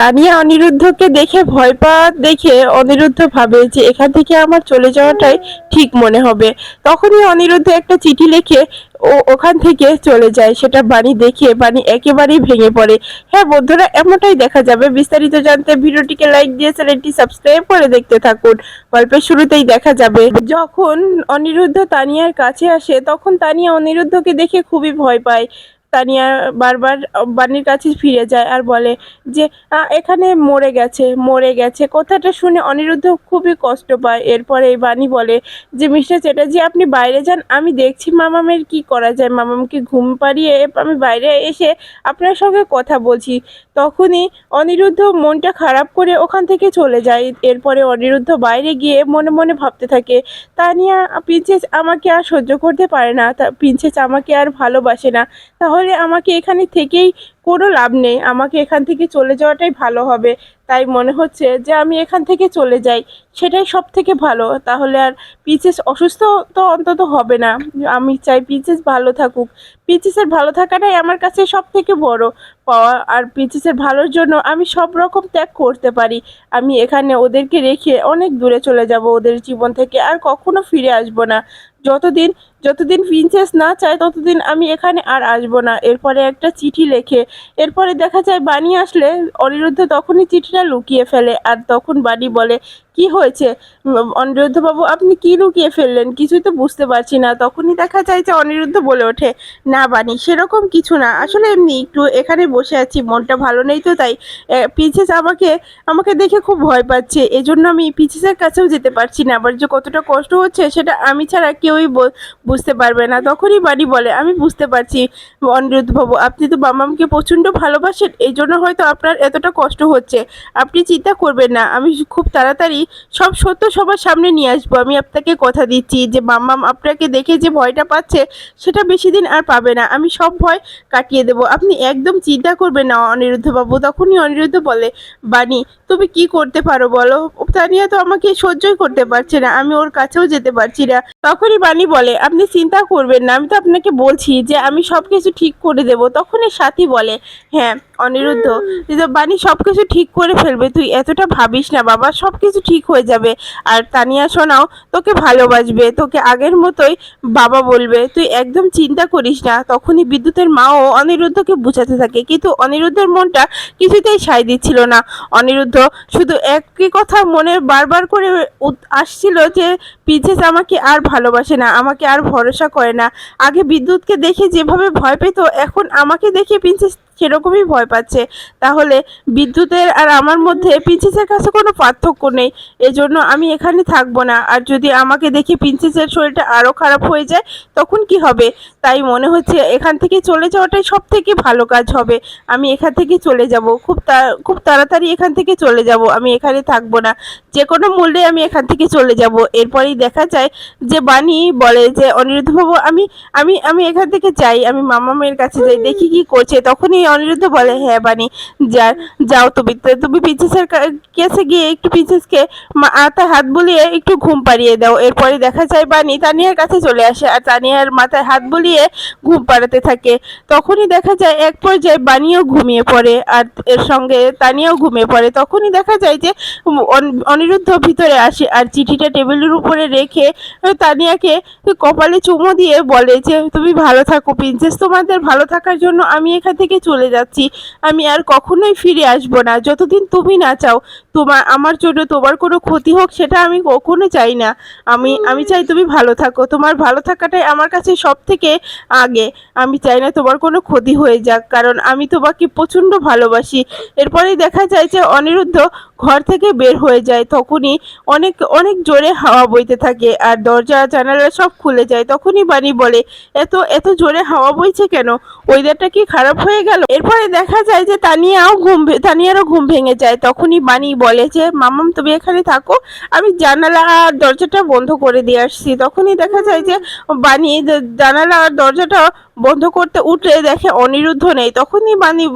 তানিয়া অনিরুদ্ধকে দেখে ভয় পাওয়া দেখে অনিরুদ্ধ ভাবে যে এখান থেকে আমার চলে যাওয়াটাই ঠিক মনে হবে। তখনই অনিরুদ্ধ একটা চিঠি লিখে ওখান থেকে চলে যায়। সেটা বাণী দেখে বাণী একেবারেই ভেঙে পড়ে। হ্যাঁ বন্ধুরা, এমনটাই দেখা যাবে। বিস্তারিত জানতে ভিডিওটিকে লাইক দিয়ে চ্যানেলটি সাবস্ক্রাইব করে দেখতে থাকুন। গল্পের শুরুতেই দেখা যাবে যখন অনিরুদ্ধ তানিয়ার কাছে আসে তখন তানিয়া অনিরুদ্ধকে দেখে খুবই ভয় পায়। তানিয়া বারবার বাণীর কাছে ফিরে যায় আর বলে যে এখানে মরে গেছে মরে গেছে। কথাটা শুনে অনিরুদ্ধ খুবই কষ্ট পায়। এরপরে বাণী বলে যে মিস্টার চ্যাটার্জি, আপনি বাইরে যান, আমি দেখছি মামামের কি করা যায়। মামামকে ঘুম পাড়িয়ে আমি বাইরে এসে আপনার সঙ্গে কথা বলছি। তখনই অনিরুদ্ধ মনটা খারাপ করে ওখান থেকে চলে যায়। এরপরে অনিরুদ্ধ বাইরে গিয়ে মনে মনে ভাবতে থাকে, তানিয়া প্রিন্সেস আমাকে আর সহ্য করতে পারে না, প্রিন্সেস আমাকে আর ভালোবাসে না। তাহলে আমাকে এখানে থেকেই কোনো লাভ নেই, আমাকে এখান থেকে চলে যাওয়াটাই ভালো হবে। তাই মনে হচ্ছে যে আমি এখান থেকে চলে যাই, সেটাই সব থেকে ভালো। তাহলে আর প্রিন্সেস অসুস্থ তো অন্তত হবে না। আমি চাই প্রিন্সেস ভালো থাকুক। প্রিন্সেসের ভালো থাকাটাই আমার কাছে সব থেকে বড় পাওয়া। আর প্রিন্সেসের ভালোর জন্য আমি সব রকম ত্যাগ করতে পারি। আমি এখানে ওদেরকে রেখে অনেক দূরে চলে যাব ওদের জীবন থেকে, আর কখনো ফিরে আসবো না। যতদিন যতদিন প্রিন্সেস না চায় ততদিন আমি এখানে আর আসবো না। এরপরে একটা চিঠি লেখে। এরপরে দেখা যায় বাণী আসলে অনিরুদ্ধ তখনই চিঠিটা লুকিয়ে ফেলে। আর তখন বাণী বলে, কি হয়েছে অনিরুদ্ধ বাবু, আপনি কি লুকিয়ে ফেললেন? কিছুই তো বুঝতে পারছি না। তখনই দেখা যায় যে অনিরুদ্ধ বলে ওঠে, না বাণী, সেরকম কিছু না, আসলে এমনি একটু এখানে বসে আছি, মনটা ভালো নেই তো তাই। প্রিন্সেস আমাকে আমাকে দেখে খুব ভয় পাচ্ছে, এজন্য আমি প্রিন্সেসের কাছেও যেতে পারছি না। আবার যে কতটা কষ্ট হচ্ছে সেটা আমি ছাড়া কেউই বুঝতে পারবে না। তখনই বাণী বলে, আমি বুঝতে পারছি অনিরুদ্ধ বাবু, আপনি তো মামামকে প্রচণ্ড ভালোবাসেন, এই জন্য হয়তো আপনার এতটা কষ্ট হচ্ছে। আপনি চিন্তা করবেন না, আমি খুব তাড়াতাড়ি সব সত্য সবার সামনে নিয়ে আসবো। আমি আপনাকে কথা দিচ্ছি যে মাম্মাম আপনাকে দেখে যে ভয়টা পাচ্ছে সেটা বেশি দিন আর পাবে না। আমি সব ভয় কাটিয়ে দেবো, আপনি একদম চিন্তা করবেন না অনিরুদ্ধ বাবু। তখনই অনিরুদ্ধ বলে, বাণী তুমি কি করতে পারো বলো? তানিয়া তো আমাকে সহ্যই করতে পারছে না, আমি ওর কাছেও যেতে পারছি না। তখনই বাণী বলে, আপনি চিন্তা করবেন না, আমি তো আপনাকে বলছি যে আমি সব কিছু ঠিক করে দেবো। তখনই সাথী বলে, হ্যাঁ অনিরুদ্ধ, বাণী সব কিছু ঠিক করে ফেলবে, তুই এতটা ভাবিস না বাবা, সব কিছু ঠিক হয়ে যাবে। আর তানিয়া সোনাও তোকে ভালোবাসবে, তোকে আগের মতোই বাবা বলবে, তুই একদম চিন্তা করিস না। তখনই বিদ্যুতের মাও অনিরুদ্ধকে বুঝাতে থাকে, কিন্তু অনিরুদ্ধের মনটা কিছুতেই সায় দিচ্ছিল না। অনিরুদ্ধ শুধু একই কথা মনে বারবার করে আসছিল যে প্রিন্সেস আমাকে আর ভালোবাসে না, আমাকে আর ভরসা করে না। আগে বিদ্যুৎকে দেখে যেভাবে ভয় পেত, এখন আমাকে দেখে প্রিন্সেস সেরকমই ভয় পাচ্ছে। তাহলে বিদ্যুতের আর আমার মধ্যে প্রিন্সেসের কাছে কোনো পার্থক্য নেই, এজন্য আমি এখানে থাকবো না। আর যদি আমাকে দেখে প্রিন্সেসের শরীরটা আরও খারাপ হয়ে যায় তখন কি হবে? তাই মনে হচ্ছে এখান থেকে চলে যাওয়াটাই সব থেকে ভালো কাজ হবে। আমি এখান থেকে চলে যাব, খুব তাড়াতাড়ি এখান থেকে চলে যাব, আমি এখানে থাকবো না, যে কোনো মূল্যে আমি এখান থেকে চলে যাব। এরপরেই দেখা যায় যে বাণী বলে যে অনিরুদ্ধবাবু, আমি আমি আমি এখান থেকে যাই, আমি মামামের কাছে যাই, দেখি কি করছে। তখনই অনিরুদ্ধ বলে, হ্যাঁ বাণী, যাও তুমি, তুমি প্রিন্সেসের কাছে গিয়ে একটু প্রিন্সেসকে মাথায় হাত বুলিয়ে একটু ঘুম পাড়িয়ে দাও। এরপরে দেখা যায় বাণী তানিয়ার কাছে চলে আসে আর তানিয়ার মাথায় হাত বুলিয়ে ঘুম পাড়াতে থাকে। তখনই দেখা যায় এক পর্যায়ে বাণীও ঘুমিয়ে পড়ে আর এর সঙ্গে তানিয়াও ঘুমিয়ে পড়ে। তখনই দেখা যায় যে অনিরুদ্ধ ভিতরে আসে আর চিঠিটা টেবিলের উপরে রেখে তানিয়াকে কপালে চুমো দিয়ে বলে যে তুমি ভালো থাকো প্রিন্সেস, তোমাদের ভালো থাকার জন্য আমি এখান থেকে চলে যাচ্ছি, আমি আর কখনোই ফিরে আসবো না যতদিন তুমি না চাও। আমার জন্য তোমার কোনো ক্ষতি হোক সেটা আমি কখনো চাই না। আমি চাই তুমি ভালো থাকো, তোমার ভালো থাকাটাই আমার কাছে সব থেকে আগে। আমি চাই না তোমার কোনো ক্ষতি হয়ে যাক, কারণ আমি তোমাকে প্রচণ্ড ভালোবাসি। এরপরেই দেখা যায় যে অনিরুদ্ধ ঘর থেকে বের হয়ে যায়। তখনই অনেক অনেক জোরে হাওয়া বইতে থাকে আর দরজা জানালা সব খুলে যায়। তখনই বাণী বলে, এত এত জোরে হাওয়া বইছে কেন? ওয়েদারটা কি খারাপ হয়ে গেল? এরপরে দেখা যায় যে তানিয়ারও ঘুম ভেঙে যায়। তখনই বাণী বলে যে মামাম তুমি এখানে থাকো, আমি জানালা আর দরজাটা বন্ধ করে দিয়ে আসছি। তখনই দেখা যায় যে বাণী জানালা আর দরজাটা বন্ধ করতে উঠলে দেখে অনিরুদ্ধ নেই। তখনই বাণী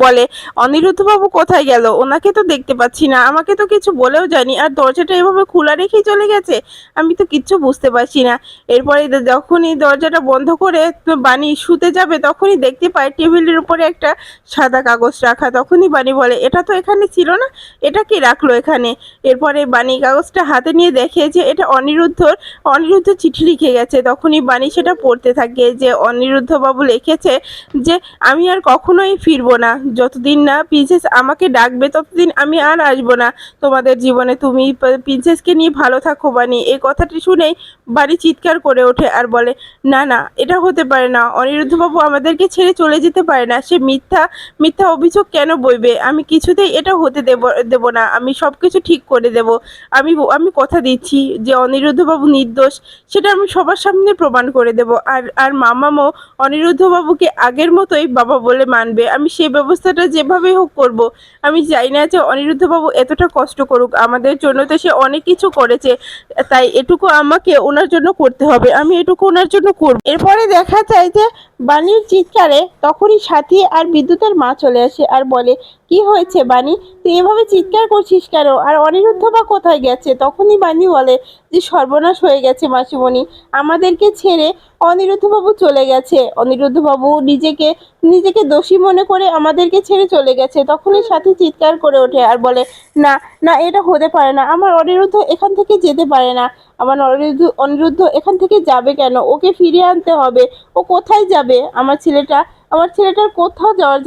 বলে, অনিরুদ্ধ বাবু কোথায় গেল? ওনাকে তো দেখতে পাচ্ছি না, আমাকে তো কিছু বলেও যায়নি, আর দরজাটা এভাবে খোলা রেখেই চলে গেছে, আমি তো কিচ্ছু বুঝতে পারছি না। এরপরে যখনই দরজাটা বন্ধ করে বাণী শুতে যাবে তখনই দেখতে পায় টেবিলের উপরে একটা একটা সাদা কাগজ রাখা। তখনই বানি বলে, এটা তো এখানে ছিল না, এটা কি রাখলো এখানে? এরপরে বানি কাগজটা হাতে নিয়ে দেখে যে এটা অনিরুদ্ধ চিঠি লিখে গেছে। তখনই বানি সেটা পড়তে থাকে যে অনিরুদ্ধ বাবু লিখেছে যে আমি আর কখনোই ফিরবো না, যতদিন না প্রিন্সেস আমাকে ডাকবে ততদিন আমি আর আসবো না তোমাদের জীবনে। তুমি প্রিন্সেসকে নিয়ে ভালো থাকো বানি। এই কথাটি শুনেই বাড়ি চিৎকার করে ওঠে আর বলে, না না, এটা হতে পারে না, অনিরুদ্ধবাবু আমাদেরকে ছেড়ে চলে যেতে পারে না। সে মিথ্যা মিথ্যা অভিযোগ কেন বইবে? আমি কিছুতেই এটা হতে দেব না। আমি সব কিছু ঠিক করে দেব। আমি কথা দিচ্ছি যে অনিরুদ্ধবাবু নির্দোষ, সেটা আমি সবার সামনে প্রমাণ করে দেব। আর আর মামামও অনিরুদ্ধবাবুকে আগের মতোই বাবা বলে মানবে। আমি সেই ব্যবস্থাটা যেভাবে হোক করব। আমি চাই না যে অনিরুদ্ধবাবু এতটা কষ্ট করুক আমাদের জন্য, তো সে অনেক কিছু করেছে, তাই এটুকু আমাকে ওনার জন্য করতে হবে। আমি এটুকু ওনার জন্য করব। এরপরে দেখা যায় যে বাণীর চিৎকারে তখনই সাথী আর বিদ্যুতের মা চলে আসে আর বলে, কি হয়েছে বাণী, তুই এভাবে চিৎকার করছিস কেন? আর অনিরুদ্ধ বা কোথায় গেছে? তখনই বাণী বলে যে সর্বনাশ হয়ে গেছে মাসিমণি, আমাদেরকে ছেড়ে অনিরুদ্ধবাবু চলে গেছে। অনিরুদ্ধবাবু নিজেকে নিজেকে দোষী মনে করে আমাদেরকে ছেড়ে চলে গেছে। তখনই সাথী চিৎকার করে ওঠে আর বলে, না না, এটা হতে পারে না, আমার অনিরুদ্ধ এখান থেকে যেতে পারে না। আমার অনিরুদ্ধ এখান থেকে যাবে কেন? ওকে ফিরিয়ে আনতে হবে। ও কোথায় যাবে? আমার ছেলেটার কোথাও যাওয়ার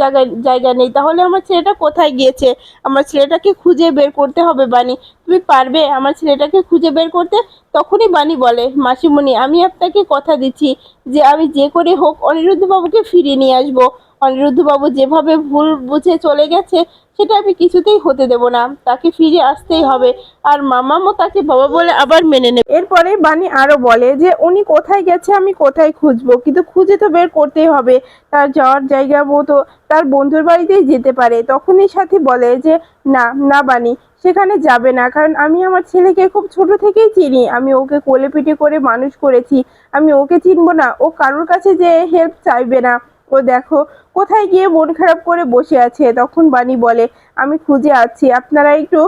জায়গা নেই। তাহলে আমার ছেলেটা কোথায় গিয়েছে? আমার ছেলেটাকে খুঁজে বের করতে হবে বানি। তুমি পারবে আমার ছেলেটাকে খুঁজে বের করতে? তখনই বানি বলে, মাসিমণি, আমি আপনাকে কথা দিচ্ছি যে আমি যে করে হোক অনিরুদ্ধবাবুকে ফিরিয়ে নিয়ে আসবো। অনিরুদ্ধবাবু যেভাবে ভুল বুঝে চলে গেছে সেটা আমি কিছুতেই হতে দেব না। তাকে ফিরে আসতেই হবে। আর মামামও তাকে বাবা বলে আবার মেনে নেবে। এরপরে বানি আরো বলে যে উনি কোথায় গেছে আমি কোথায় খুঁজবো, কিন্তু খুঁজে তো বের করতেই হবে। তার যাওয়ার জায়গা মতো তার বন্ধুর বাড়িতেই যেতে পারে। তখনই সাথী বলে যে না না বানি, সেখানে যাবে না, কারণ আমি আমার ছেলেকে খুব ছোট থেকেই চিনি। আমি ওকে কোলে পিঠে করে মানুষ করেছি। আমি ওকে চিনবো না? ও কারোর কাছে যে হেল্প চাইবে না। ও দেখো কোথায় গিয়ে মন খারাপ করে বসে আছে। তখন বানি বলে, আমি খুঁজে আছি, আপনারা একটু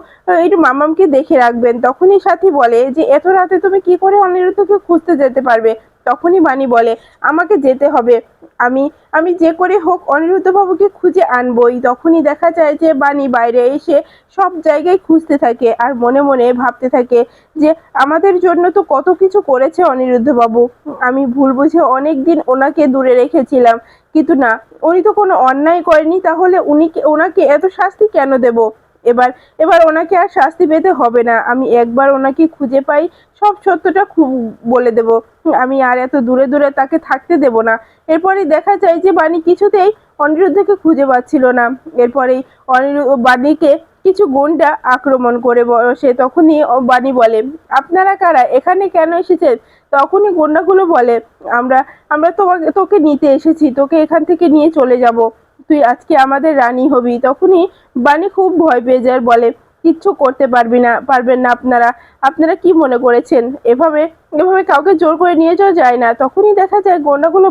একটু মামামকে দেখে রাখবেন। তখনই সাথী বলে যে এত রাতে তুমি কি করে অনিরুদ্ধকে খুঁজতে যেতে পারবে? তখনই বানি বলে, আমাকে যেতে হবে। আমি আমি যে করে হোক অনিরুদ্ধ বাবুকে খুঁজে আনবই। তখনই দেখা যায় যে বানি বাইরে এসে সব জায়গায় খুঁজতে থাকে আর মনে মনে ভাবতে থাকে যে আমাদের জন্য তো কত কিছু করেছে অনিরুদ্ধ বাবু। আমি ভুল বুঝে অনেক দিন ওনাকে দূরে রেখেছিলাম, কিন্তু না, উনি তো কোনো অন্যায় করেনি, তাহলে ওনাকে এত শাস্তি কেন দেব? এবার এবার ওনাকে আর শাস্তি পেতে হবে না। আমি একবার ওনাকে খুঁজে পাই, সব সত্যটা খুব বলে দেব। আমি আর এত দূরে দূরে তাকে থাকতে দেব না। এরপরেই দেখা যায় যে বানি কিছুতেই অনিরুদ্ধকে খুঁজে পাচ্ছিল না। এরপরেই বাণীকে কিছু গুন্ডা আক্রমণ করে বসে। তখনই বাণী বলে, আপনারা কারা, এখানে কেন এসেছেন? তখনই গুন্ডাগুলো বলে, আমরা আমরা তোকে নিতে এসেছি, তোকে এখান থেকে নিয়ে চলে যাব। তুই আজকে আমাদের রানী হবি। তখনই বাণী খুব ভয় পেয়ে যায়, বলে, কিচ্ছু করতে পারবেন না আপনারা। আপনারা কি মনে করেছেন এভাবে এভাবে কাউকে জোর করে নিয়ে যাওয়া যায় না? তখনই দেখা যায় গুন্ডাগুলো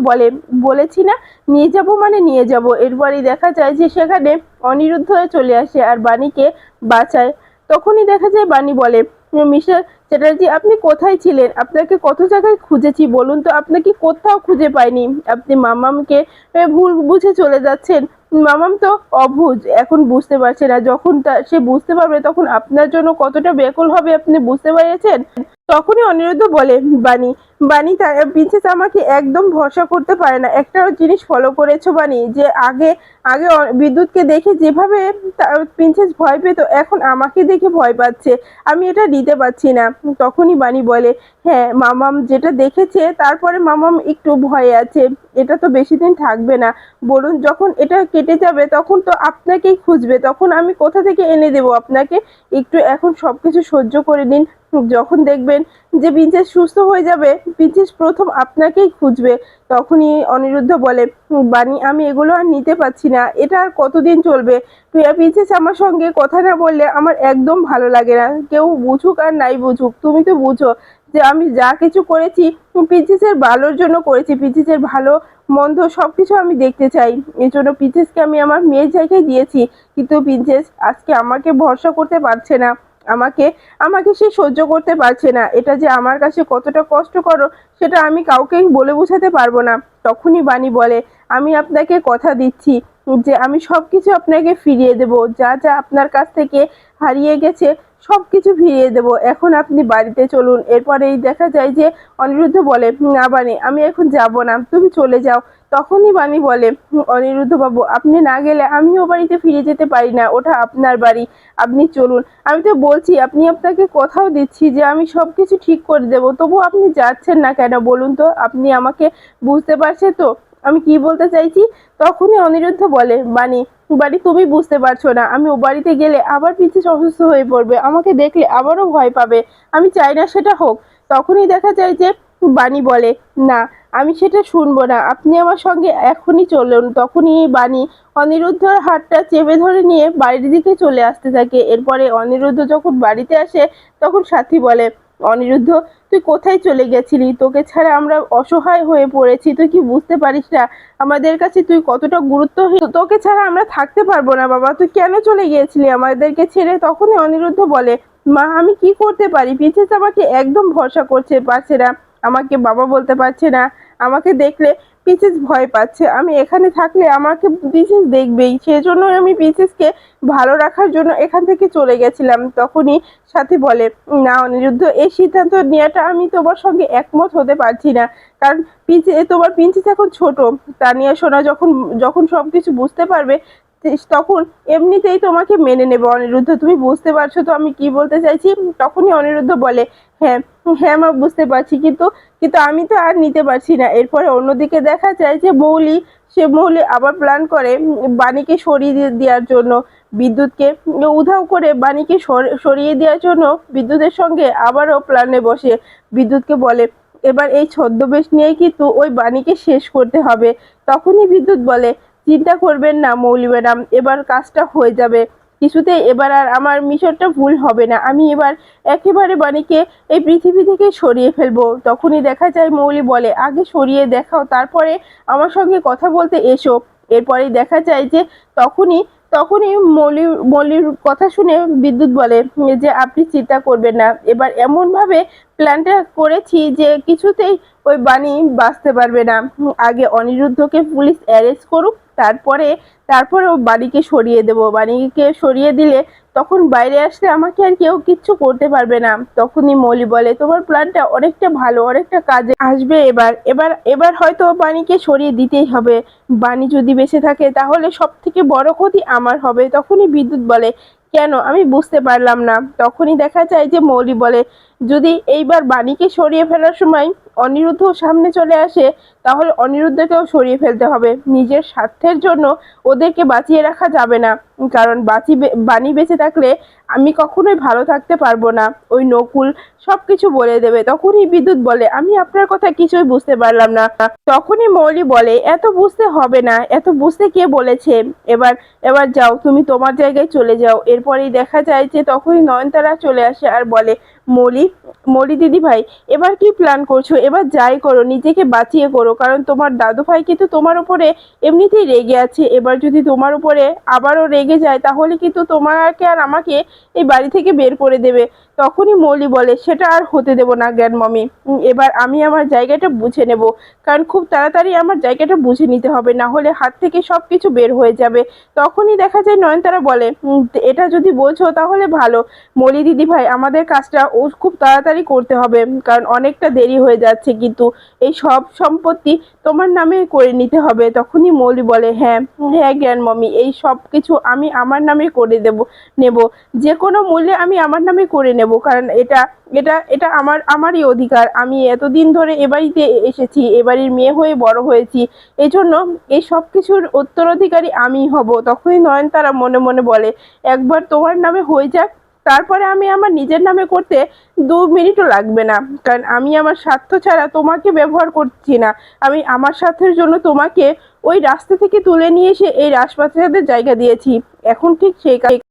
বলেছি না, নিয়ে যাব মানে নিয়ে যাব। এরপরই দেখা যায় যে সেখানে অনিরুদ্ধ চলে আসে আর বাণীকে বাঁচায়। তখনই দেখা যায় বাণী বলে, মিস্টার চ্যাটার্জি, আপনি কোথায় ছিলেন? আপনাকে কত জায়গায় খুঁজেছি, বলুন তো, আপনাকে কোথাও খুঁজে পাইনি। আপনি মামামকে ভুল বুঝে চলে যাচ্ছেন। মামাম তো অবুঝ, এখন বুঝতে পারছে না। যখন সে বুঝতে পারবে তখন আপনার জন্য কতটা ব্যাকুল হবে, আপনি বুঝতে পেরেছেন? তখনই অনিরুদ্ধ বলে, বানি বানি প্রিন্সেস আমাকে একদম ভরসা করতে পারে না। একটা জিনিস ফলো করেছো বানি, যে আগে আগে বিদ্যুৎকে দেখে যেভাবে প্রিন্সেস ভয় পেত, এখন আমাকে দেখে ভয় পাচ্ছে। আমি এটা নিতে পারছি না। তখনই বানি বলে, হ্যাঁ, মামাম যেটা দেখেছে তারপরে মামাম একটু ভয়ে আছে। এটা তো বেশি দিন থাকবে না। বলুন, যখন এটা কেটে যাবে তখন তো আপনাকেই খুঁজবে। তখন আমি কোথা থেকে এনে দেবো আপনাকে? একটু এখন সবকিছু সহ্য করে নিন। যখন দেখবেন যে প্রিন্সেস সুস্থ হয়ে যাবে, প্রিন্সেস প্রথম আপনাকেই খুঁজবে। তখনই অনিরুদ্ধ বলে, বানি, আমি এগুলো আর নিতে পারছি না। এটা আর কতদিন চলবে? প্রিন্সেস আমার সঙ্গে কথা না বললে আমার একদম ভালো লাগে না। কেউ বুঝুক আর নাই বুঝুক, তুমি তো বুঝো যে আমি যা কিছু করেছি প্রিন্সেসের ভালোর জন্য করেছি। প্রিন্সেসের ভালো মন্দ সবকিছু আমি দেখতে চাই। এই জন্য প্রিন্সেসকে আমি আমার মেয়ের জায়গায় দিয়েছি। কিন্তু প্রিন্সেস আজকে আমাকে ভরসা করতে পারছে না। আমাকে আমাকে সে সহ্য করতে পারছে না। এটা যে আমার কাছে কতটা কষ্টকর সেটা আমি কাউকেই বলে বোঝাতে পারবো না। তখনই বাণী বলে, আমি আপনাকে কথা দিচ্ছি যে আমি সবকিছু আপনাকে ফিরিয়ে দেব, যা যা আপনার কাছ থেকে হারিয়ে গেছে সবকিছু ফিরিয়ে দেব, এখন আপনি বাড়িতে চলুন। এরপরেই দেখা যায় যে অনিরুদ্ধ বলে, না বানি আমি এখন যাব না, তুমি চলে যাও। তখনই বানি বলে, অনিরুদ্ধ বাবু আপনি না গেলে আমিও বাড়িতে ফিরে যেতে পারি না, ওটা আপনার বাড়ি, আপনি চলুন। আমি তো বলছি, আপনাকে কথাও দিচ্ছি যে আমি সবকিছু ঠিক করে দেব, তবু আপনি যাচ্ছেন না কেন বলুন তো? আপনি আমাকে বুঝতে পারছেন তো আমি কি বলতে চাইছি? তখনই অনিরুদ্ধ বলে, বানি বাড়ি তুমি বুঝতে পারছো না, আমি ও বাড়িতে গেলে আবার পিছিয়ে অসুস্থ হয়ে পড়বে, আমাকে দেখলে আবারও ভয় পাবে, আমি চাই না সেটা হোক। তখনই দেখা যায় যে বানি বলে, না আমি সেটা শুনবো না, আপনি আমার সঙ্গে এখনই চলুন। তখনই বানি অনিরুদ্ধর হাতটা চেপে ধরে নিয়ে বাড়ির দিকে চলে আসতে থাকে। এরপরে অনিরুদ্ধ যখন বাড়িতে আসে তখন সাথী বলে, অনিরুদ্ধ তুই কোথায় চলে গেছিলি? তোকে ছাড়া আমরা অসহায় হয়ে পড়েছি, তুই কি বুঝতে পারিস না আমাদের কাছে তুই কতটা গুরুত্বহীন? তোকে ছাড়া আমরা থাকতে পারবো না বাবা, তুই কেন চলে গিয়েছিলি আমাদেরকে ছেড়ে? তখনই অনিরুদ্ধ বলে, মা আমি কি করতে পারি, প্রিন্সেস আমাকে একদম ভরসা পারছে না, আমাকে বাবা বলতে পারছে না, আমাকে দেখলে প্রিন্সেস ভয় পাচ্ছে, আমি এখানে থাকলে আমাকে প্রিন্সেস দেখবেই, সেজন্যই আমি প্রিন্সেসকে ভালো রাখার জন্য এখান থেকে চলে গেছিলাম। তখনই সাথী বলে, না অনিরুদ্ধ এই সিদ্ধান্ত নেওয়াটা আমি তোমার সঙ্গে একমত হতে পারছি না, কারণ তোমার প্রিন্সেস এখন ছোট, তানিয়া সোনা যখন যখন সবকিছু বুঝতে পারবে তখন এমনিতেই তোমাকে মেনে নেবে। অনিরুদ্ধ তুমি বুঝতে পারছো তো আমি কি বলতে চাইছি? তখনই অনিরুদ্ধ বলে, হ্যাঁ হ্যাঁ মা বুঝতে পারছি, কিন্তু কিন্তু আমি তো আর নিতে পারছি না। এরপরে অন্যদিকে দেখা যায় যে মৌলি আবার প্ল্যান করে বাণীকে সরিয়ে দেওয়ার জন্য, বিদ্যুৎকে উধাও করে বাণীকে সরিয়ে দেওয়ার জন্য বিদ্যুতের সঙ্গে আবারও প্ল্যানে বসে। বিদ্যুৎকে বলে, এবার এই ছদ্মবেশ নিয়ে কিন্তু ওই বাণীকে শেষ করতে হবে। তখনই বিদ্যুৎ বলে, চিন্তা করবেন না মৌলি ম্যাডাম, এবার কাজটা হয়ে যাবে, কিছুতেই এবার আর আমার মিশনটা ভুল হবে না, আমি এবার একেবারে বাণীকে এই পৃথিবী থেকে সরিয়ে ফেলবো। তখনই দেখা যায় মৌলি বলে, আগে সরিয়ে দেখাও, তারপরে আমার সঙ্গে কথা বলতে এসো। এরপরেই দেখা যায় যে তখনই তখনই মৌলির কথা শুনে বিদ্যুৎ বলে যে আপনি চিন্তা করবেন না, এবার এমনভাবে প্ল্যানটা করেছি যে কিছুতেই ওই বাণী বাঁচতে পারবে না। আগে অনিরুদ্ধকে পুলিশ অ্যারেস্ট করুক, তারপরে ও বাণীকে সরিয়ে দেব। বাণীকে সরিয়ে দিলে তখন বাইরে আসলে আমাকে আর কেউ কিচ্ছু করতে পারবে না। তখনই মৌলি বলে, তোমার প্ল্যানটা অনেকটা ভালো, অনেকটা কাজে আসবে। এবার হয়তো বাণীকে সরিয়ে দিতেই হবে। বাণী যদি বেঁচে থাকে তাহলে সব থেকে বড় ক্ষতি আমার হবে। তখনই বিদ্যুৎ বলে, কেন আমি বুঝতে পারলাম না। তখনই দেখা যায় যে মৌলি বলে, যদি এইবার বাণীকে সরিয়ে ফেলার সময় অনিরুদ্ধ সামনে চলে আসে তাহলে অনিরুদ্ধকেও সরিয়ে ফেলতে হবে। নিজের স্বার্থের জন্য ওদেরকে বাঁচিয়ে রাখা যাবে না, কারণ বাণী বেঁচে থাকলে আমি কখনোই ভালো থাকতে পারবো না, ওই নকুল সবকিছু বলে দেবে। তখনই বিদ্যুৎ বলে, আমি আপনার কথা কিছুই বুঝতে পারলাম না। তখনই মৌলি বলে, এত বুঝতে হবে না, এত বুঝতে কে বলেছে, এবার এবার যাও, তুমি তোমার জায়গায় চলে যাও। এরপরেই দেখা যায় যে তখনই নয়নতারা চলে আসে আর বলে, মৌলি মৌলি দিদি ভাই এবার কি প্ল্যান করছো? এবার যাই করো নিজেকে বাঁচিয়ে করো, কারণ তোমার দাদু ভাই কিন্তু তোমার উপরে এমনিতেই রেগে আছে, এবার যদি তোমার উপরে আবারও রেগে যায় তাহলে কিন্তু তোমাকে আর আমাকে এই বাড়ি থেকে বের করে দেবে। তখনই মৌলি বলে, সেটা আর হতে দেব না গ্র্যান্ডমমি, এবার আমি আমার জায়গাটা বুঝে নেব, কারণ খুব তাড়াতাড়ি আমার জায়গাটা বুঝে নিতে হবে, না হলে হাত থেকে সব কিছু বের হয়ে যাবে। তখনই দেখা যায় নয়নতারা বলে, এটা যদি বোঝো তাহলে ভালো, মৌলি দিদি ভাই আমাদের কাজটা ও খুব তাড়াতাড়ি করতে হবে, কারণ অনেকটা দেরি হয়ে যাচ্ছে, কিন্তু এই সব সম্পত্তি তোমার নামে করে নিতে হবে। তখনই মৌলি বলে, হ্যাঁ হ্যাঁ গ্র্যান্ডমমি, এই সব কিছু আমি আমার নামে করে নেব, যে কোনো মূল্যে আমি আমার নামে করে নেব, কারণ এটা এটা এটা আমারই অধিকার, আমি এতদিন ধরে এ বাড়িতে এসেছি, এ বাড়ির মেয়ে হয়ে বড় হয়েছি, এই জন্য এই সব কিছুর উত্তরাধিকারী আমিই হব। তখনই নয়নতারা মনে মনে বলে, একবার তোমার নামে হয়ে যাক, তারপরে আমি আমার নিজের নামে করতে 2 মিনিটও লাগবে না, কারণ আমি আমার স্বার্থ ছাড়া তোমাকে ব্যবহার করছি না, আমি আমার স্বার্থের জন্য তোমাকে ওই রাস্তা থেকে তুলে নিয়ে এসে এই রাজপ্রাসাদের জায়গা দিয়েছি, এখন ঠিক সেই